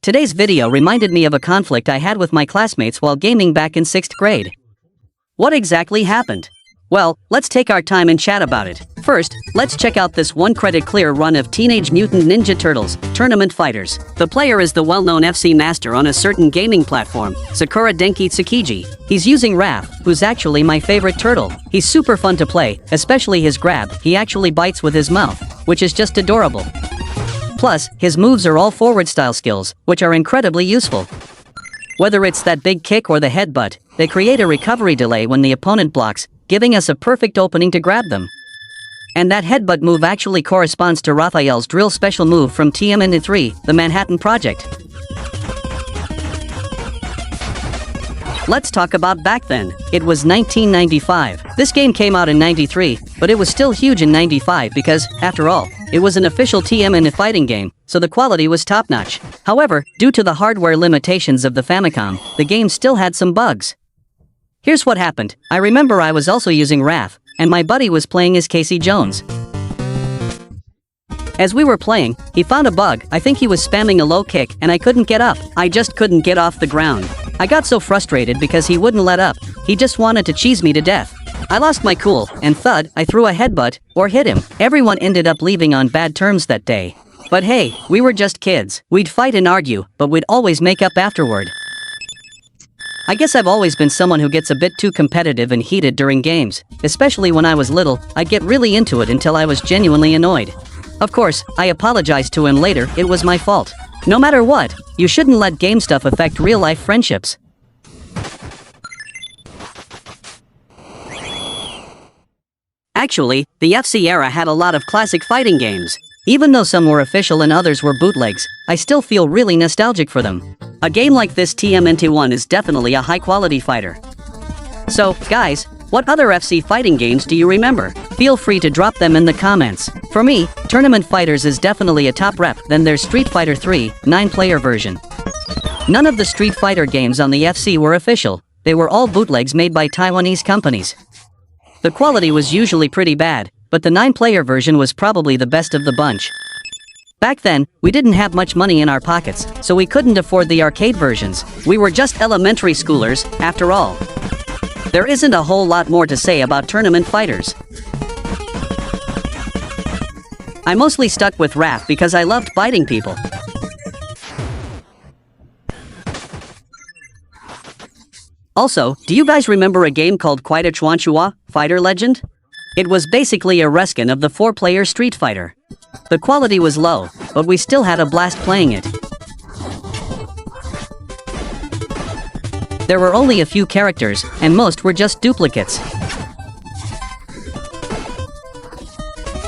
Today's video reminded me of a conflict I had with my classmates while gaming back in 6th grade. What exactly happened? Well, let's take our time and chat about it. First, let's check out this one-credit clear run of Teenage Mutant Ninja Turtles, Tournament Fighters. The player is the well-known FC master on a certain gaming platform, Sakura Denki Tsukiji. He's using Raph, who's actually my favorite turtle. He's super fun to play, especially his grab. He actually bites with his mouth, which is just adorable. Plus, his moves are all forward-style skills, which are incredibly useful. Whether it's that big kick or the headbutt, they create a recovery delay when the opponent blocks, giving us a perfect opening to grab them. And that headbutt move actually corresponds to Raphael's drill special move from TMNT 3, the Manhattan Project. Let's talk about back then. It was 1995. This game came out in 93, but it was still huge in 95 because, after all, it was an official TMNT fighting game, so the quality was top-notch. However, due to the hardware limitations of the Famicom, the game still had some bugs. Here's what happened. I remember I was also using Raph, and my buddy was playing as Casey Jones. As we were playing, he found a bug. I think he was spamming a low kick and I couldn't get up. I just couldn't get off the ground. I got so frustrated because he wouldn't let up. He just wanted to cheese me to death. I lost my cool, and thud, I threw a headbutt, or hit him. Everyone ended up leaving on bad terms that day. But hey, we were just kids. We'd fight and argue, but we'd always make up afterward. I guess I've always been someone who gets a bit too competitive and heated during games. Especially when I was little, I'd get really into it until I was genuinely annoyed. Of course, I apologized to him later. It was my fault. No matter what, you shouldn't let game stuff affect real-life friendships. Actually, the FC era had a lot of classic fighting games. Even though some were official and others were bootlegs, I still feel really nostalgic for them. A game like this TMNT 1 is definitely a high-quality fighter. So, guys, what other FC fighting games do you remember? Feel free to drop them in the comments. For me, Tournament Fighters is definitely a top rep. Then there's Street Fighter 3, 9-player version. None of the Street Fighter games on the FC were official. They were all bootlegs made by Taiwanese companies. The quality was usually pretty bad, but the 9-player version was probably the best of the bunch. Back then, we didn't have much money in our pockets, so we couldn't afford the arcade versions. We were just elementary schoolers, after all. There isn't a whole lot more to say about Tournament Fighters. I mostly stuck with Raph because I loved biting people. Also, do you guys remember a game called Kwaita Chuanchua, Fighter Legend? It was basically a reskin of the 4-player Street Fighter. The quality was low, but we still had a blast playing it. There were only a few characters, and most were just duplicates.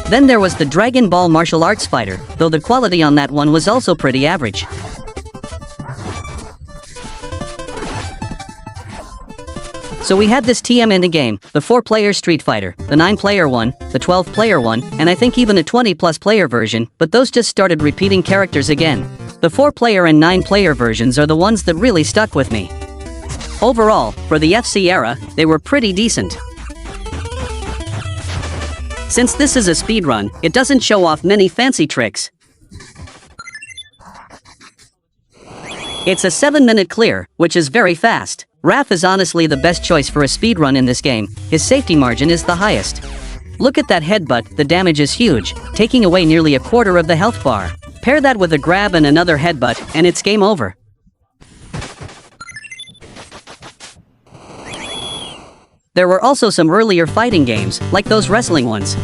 Then there was the Dragon Ball martial arts fighter, though the quality on that one was also pretty average. So we had this TMNT game, the 4-player Street Fighter, the 9-player one, the 12-player one, and I think even a 20-plus player version, but those just started repeating characters again. The 4-player and 9-player versions are the ones that really stuck with me. Overall, for the FC era, they were pretty decent. Since this is a speedrun, it doesn't show off many fancy tricks. It's a 7-minute clear, which is very fast. Raph is honestly the best choice for a speedrun in this game. His safety margin is the highest. Look at that headbutt, the damage is huge, taking away nearly a quarter of the health bar. Pair that with a grab and another headbutt, and it's game over. There were also some earlier fighting games, like those wrestling ones.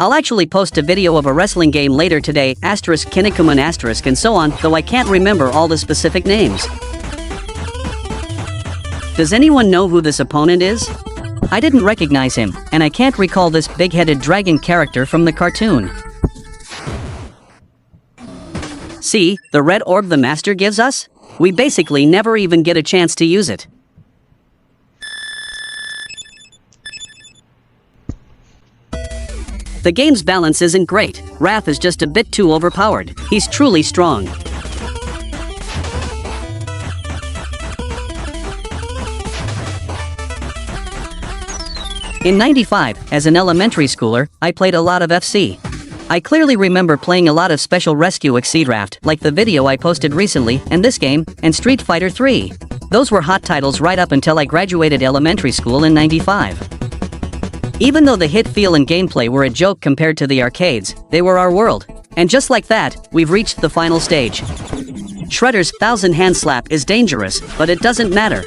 I'll actually post a video of a wrestling game later today, *Kinnikuman*, and so on, though I can't remember all the specific names. Does anyone know who this opponent is? I didn't recognize him, and I can't recall this big-headed dragon character from the cartoon. See, the red orb the master gives us? We basically never even get a chance to use it. The game's balance isn't great. Raph is just a bit too overpowered. He's truly strong. In '95, as an elementary schooler, I played a lot of FC. I clearly remember playing a lot of Special Rescue Exceedraft, like the video I posted recently, and this game, and Street Fighter 3. Those were hot titles right up until I graduated elementary school in '95. Even though the hit feel and gameplay were a joke compared to the arcades, they were our world. And just like that, we've reached the final stage. Shredder's 1000 hand slap is dangerous, but it doesn't matter.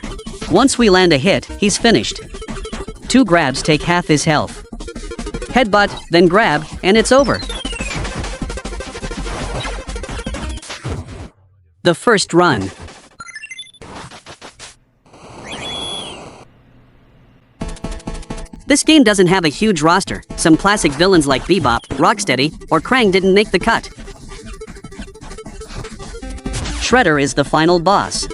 Once we land a hit, he's finished. 2 grabs take half his health. Headbutt, then grab, and it's over. The first run. This game doesn't have a huge roster. Some classic villains like Bebop, Rocksteady, or Krang didn't make the cut. Shredder is the final boss.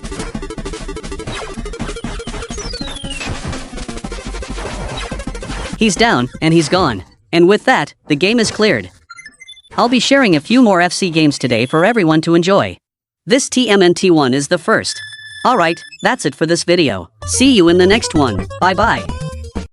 He's down, and he's gone. And with that, the game is cleared. I'll be sharing a few more FC games today for everyone to enjoy. This TMNT one is the first. Alright, that's it for this video. See you in the next one. Bye bye.